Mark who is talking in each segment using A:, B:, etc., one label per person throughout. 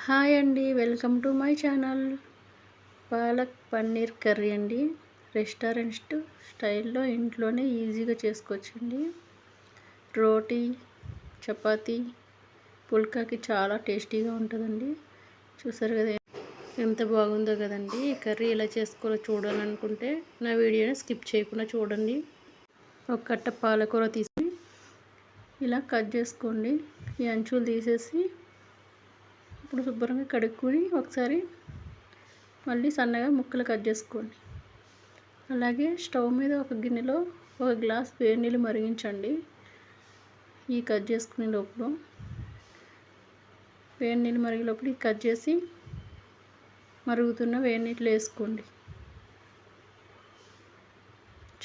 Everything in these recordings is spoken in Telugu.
A: హాయ్ అండి, welcome to my channel. Palak paneer curry అండి. రెస్టారెంట్ స్టైల్లో ఇంట్లోనే ఈజీగా చేసుకోవచ్చండి. రోటీ, చపాతీ, పుల్కాకి చాలా టేస్టీగా ఉంటుందండి. చూసారు కదా ఎంత బాగుందో కదండి. ఈ కర్రీ ఎలా చేసుకోవాలో చూడాలనుకుంటే నా వీడియోని స్కిప్ చేయకుండా చూడండి. ఒక కట్ట పాలకూర తీసి ఇలా కట్ చేసుకోండి. ఈ అంచులు తీసేసి ఇప్పుడు శుభ్రంగా కడుక్కొని ఒకసారి మళ్ళీ సన్నగా ముక్కలు కట్ చేసుకోండి. అలాగే స్టవ్ మీద ఒక గిన్నెలో ఒక గ్లాస్ వేడి నీళ్ళు మరిగించండి. ఈ కట్ చేసుకునే లోపల వేడి నీళ్ళు మరిగే లోపల కట్ చేసి మరుగుతున్న వేడి నీళ్ళు వేసుకోండి.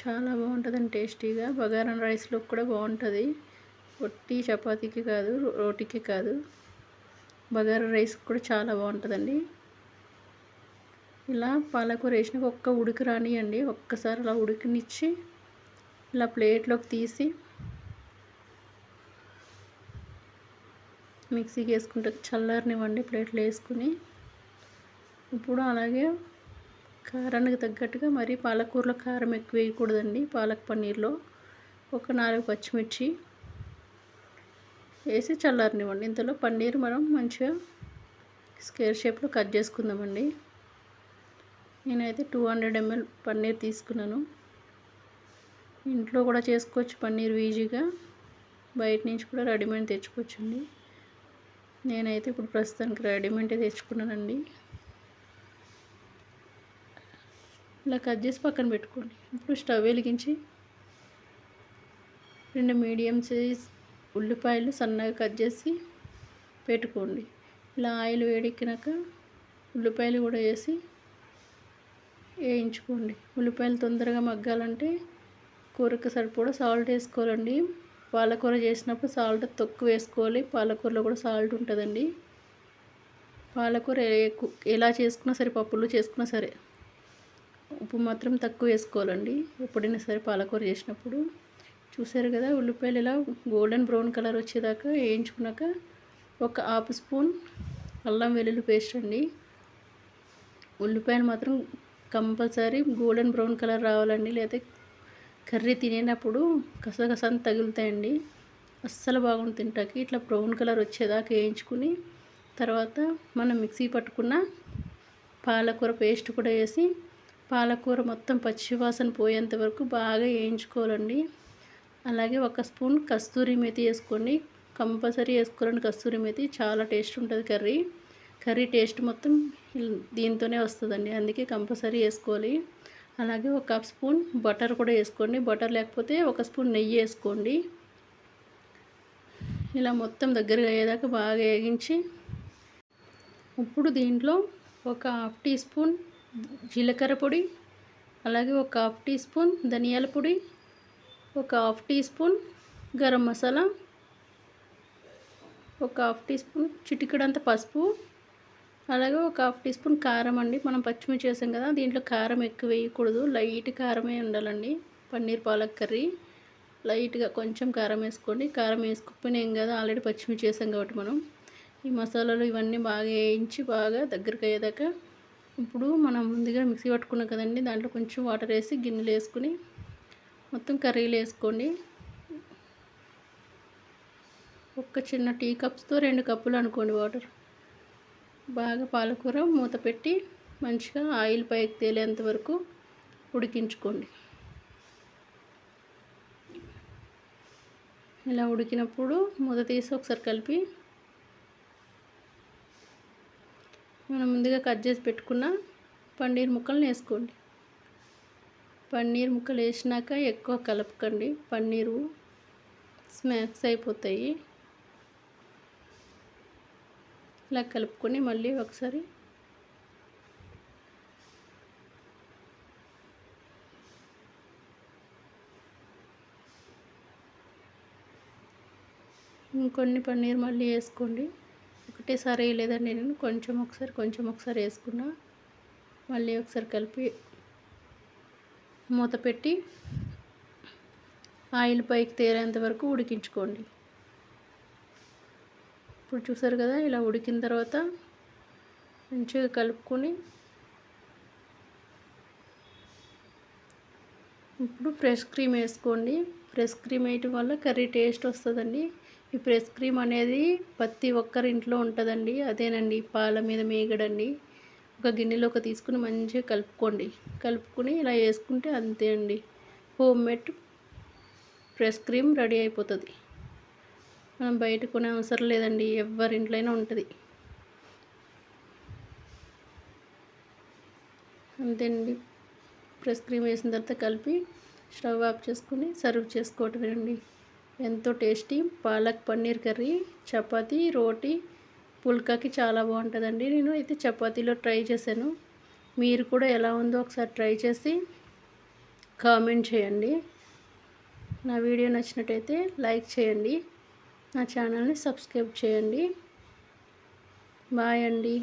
A: చాలా బాగుంటుందండి, టేస్టీగా. బగారా రైస్లో కూడా బాగుంటుంది. ఒట్టి చపాతీకి కాదు, రోటీకి కాదు, బగారా రైస్ కూడా చాలా బాగుంటుందండి. ఇలా పాలకూర వేసినాక ఒక్క ఉడికి రానియండి. ఒక్కసారి అలా ఉడికినిచ్చి ఇలా ప్లేట్లోకి తీసి మిక్సీకి వేసుకుంటే చల్లారనివ్వండి. ప్లేట్లో వేసుకుని ఇప్పుడు అలాగే కారానికి తగ్గట్టుగా మరి పాలకూరలో కారం ఎక్కువ వేయకూడదండి. పాలక్ పన్నీర్లో ఒక 4 పచ్చిమిర్చి వేసి చల్లారనివ్వండి. ఇంతలో పన్నీర్ మనం మంచిగా స్క్వేర్ షేప్లో కట్ చేసుకుందామండి. నేనైతే 200 ml పన్నీర్ తీసుకున్నాను. ఇంట్లో కూడా చేసుకోవచ్చు పన్నీర్ ఈజీగా. బయట నుంచి కూడా రెడీమేడ్ తెచ్చుకోవచ్చండి. నేనైతే ఇప్పుడు ప్రస్తుతానికి రెడీమేడ్ తెచ్చుకున్నానండి. ఇలా కట్ చేసి పక్కన పెట్టుకోండి. ఇప్పుడు స్టవ్ వెలిగించి 2 మీడియం సైజ్ ఉల్లిపాయలు సన్నగా కట్ చేసి పెట్టుకోండి. ఇలా ఆయిల్ వేడెక్కినాక ఉల్లిపాయలు కూడా వేసి వేయించుకోండి. ఉల్లిపాయలు తొందరగా మగ్గాలంటే కూరకు సరిపడా సాల్ట్ వేసుకోవాలండి. పాలకూర చేసినప్పుడు సాల్ట్ తక్కువ వేసుకోవాలి. పాలకూరలో కూడా సాల్ట్ ఉంటుందండి. పాలకూర ఎలా చేసుకున్నా సరే, పప్పులు చేసుకున్నా సరే ఉప్పు మాత్రం తక్కువ వేసుకోవాలండి ఎప్పుడైనా సరే పాలకూర చేసినప్పుడు. చూసారు కదా, ఉల్లిపాయలు ఇలా గోల్డెన్ బ్రౌన్ కలర్ వచ్చేదాకా వేయించుకున్నాక ఒక హాఫ్ స్పూన్ అల్లం వెల్లుల్లి పేస్ట్ అండి. ఉల్లిపాయలు మాత్రం కంపల్సరీ గోల్డెన్ బ్రౌన్ కలర్ రావాలండి, లేకపోతే కర్రీ తినేటప్పుడు కసగసని తగులుతాయండి. అస్సలు బాగుంటుంది తింటాకి. ఇట్లా బ్రౌన్ కలర్ వచ్చేదాకా వేయించుకుని తర్వాత మనం మిక్సీ పట్టుకున్న పాలకూర పేస్ట్ కూడా వేసి పాలకూర మొత్తం పచ్చివాసన పోయేంత వరకు బాగా వేయించుకోవాలండి. అలాగే ఒక స్పూన్ కస్తూరి మేతి వేసుకోండి. కంపల్సరీ వేసుకోవాలండి కస్తూరి మేతి. చాలా టేస్ట్ ఉంటుంది కర్రీ టేస్ట్ మొత్తం దీంతోనే వస్తుందండి, అందుకే కంపల్సరీ వేసుకోవాలి. అలాగే ఒక హాఫ్ స్పూన్ బటర్ కూడా వేసుకోండి. బటర్ లేకపోతే ఒక స్పూన్ నెయ్యి వేసుకోండి. ఇలా మొత్తం దగ్గరగా అయ్యేదాకా బాగా వేగించి ఇప్పుడు దీంట్లో ఒక హాఫ్ టీ స్పూన్ జీలకర్ర పొడి, అలాగే ఒక హాఫ్ టీ స్పూన్ ధనియాల పొడి, ఒక half teaspoon garam masala, ఒక హాఫ్ టీ స్పూన్ చిటికెడంత పసుపు, అలాగే ఒక హాఫ్ టీ స్పూన్ కారం అండి. మనం పచ్చిమిర్చి వేసాం కదా, దీంట్లో కారం ఎక్కువ వేయకూడదు, లైట్ కారమే ఉండాలండి. పన్నీర్ పాలక్ కర్రీ లైట్గా కొంచెం కారం వేసుకోండి. కారం వేసుకోకపోయినా ఏం కాదు, ఆల్రెడీ పచ్చిమిర్చి వేసాం కాబట్టి మనం. ఈ మసాలాలు ఇవన్నీ బాగా వేయించి బాగా దగ్గరికి అయ్యేదాకా ఇప్పుడు మనం ముందుగా మిక్సీ పట్టుకున్నాం కదండి, దాంట్లో కొంచెం వాటర్ వేసి గిన్నెలు వేసుకుని మొత్తం కర్రీలు వేసుకోండి. ఒక చిన్న టీ కప్స్తో 2 కప్పులు అనుకోండి వాటర్. బాగా పాలకూర మూత పెట్టి మంచిగా ఆయిల్ పైకి తేలేంత వరకు ఉడికించుకోండి. ఇలా ఉడికినప్పుడు మూత తీసి ఒకసారి కలిపి మనం ముందుగా కట్ చేసి పెట్టుకున్న పన్నీర్ ముక్కలను వేసుకోండి. పన్నీర్ ముక్కలు వేసినాక ఎక్కువ కలపకండి, పన్నీరు స్మాక్స్ అయిపోతాయి. ఇలా కలుపుకొని మళ్ళీ ఒకసారి ఇంకొన్ని పన్నీర్ మళ్ళీ వేసుకోండి. ఒకటేసారి వేయలేదండి నేను, కొంచెం ఒకసారి వేసుకున్నా. మళ్ళీ ఒకసారి కలిపి మూత పెట్టి ఆయిల్ పైకి తేలేంత వరకు ఉడికించుకోండి. ఇప్పుడు చూసారు కదా, ఇలా ఉడికిన తర్వాత మంచిగా కలుపుకొని ఇప్పుడు ఫ్రెష్ క్రీమ్ వేసుకోండి. ఫ్రెష్ క్రీమ్ వేయటం వల్ల కర్రీ టేస్ట్ వస్తుందండి. ఈ ఫ్రెష్ క్రీమ్ అనేది ప్రతి ఒక్కరి ఇంట్లో ఉంటుందండి. అదేనండి పాల మీద మీగడండి. ఒక గిన్నెలోకి తీసుకుని మంచిగా కలుపుకొని ఇలా వేసుకుంటే అంతే అండి, home made fresh cream ready అయిపోతుంది. మనం బయట కొనే అవసరం లేదండి, ఎవరింట్లో అయినా ఉంటుంది. అంతే అండి. ఫ్రెష్ క్రీమ్ వేసిన తర్వాత కలిపి స్టవ్ ఆఫ్ చేసుకుని సర్వ్ చేసుకోవటమేనండి. ఎంతో టేస్టీ పాలక్ పన్నీర్ కర్రీ చపాతీ, రోటీ, పుల్కాకి చాలా బాగుంటుందండి. నేను అయితే చపాతీలో ట్రై చేశాను. మీరు కూడా ఎలా ఉందో ఒకసారి ట్రై చేసి కామెంట్ చేయండి. నా వీడియో నచ్చినట్టయితే లైక్ చేయండి. నా ఛానల్ని సబ్స్క్రైబ్ చేయండి. బాయ్ అండి.